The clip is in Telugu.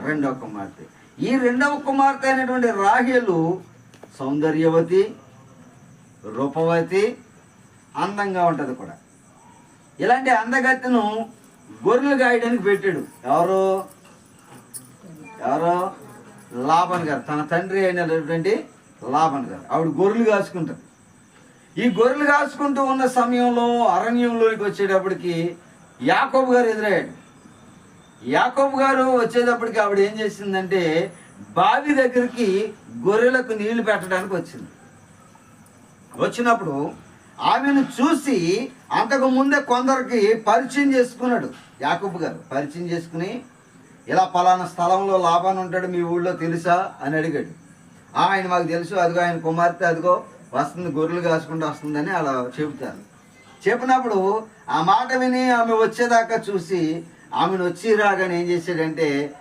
రెండవ కుమార్తె. ఈ రెండవ కుమార్తె అయినటువంటి రాహేలు సౌందర్యవతి, రూపవతి, అందంగా ఉంటుంది కూడా. ఇలాంటి అందగత్తెను గొర్రెలు గాయడానికి పెట్టాడు. ఎవరో లాబాన్ గారు, తన తండ్రి అయినటువంటి లాబాన్ గారు. ఆవిడ గొర్రెలు కాసుకుంటుంది. ఈ గొర్రెలు కాసుకుంటూ ఉన్న సమయంలో అరణ్యంలోకి వచ్చేటప్పటికి యాకోబు గారు ఎదురయ్యాడు. యాకోబు గారు వచ్చేటప్పటికి ఆవిడ ఏం చేసిందంటే బావి దగ్గరికి గొర్రెలకు నీళ్లు పెట్టడానికి వచ్చింది. వచ్చినప్పుడు ఆమెను చూసి అంతకు ముందే కొందరికి పరిచయం చేసుకున్నాడు యాకోబు గారు. పరిచయం చేసుకుని, ఇలా పలానా స్థలంలో లాభాన్ని ఉంటాడు, మీ ఊళ్ళో తెలుసా అని అడిగాడు. ఆయన మాకు తెలుసు, అదిగో ఆయన కుమార్తె అదిగో వస్తుంది, గొర్రెలు కాసుకుంటూ వస్తుందని అలా చెబుతారు. చెప్పినప్పుడు ఆ మాట విని ఆమె వచ్చేదాకా చూసి ఆమెను వచ్చి రాగానే ఏం చేశాడంటే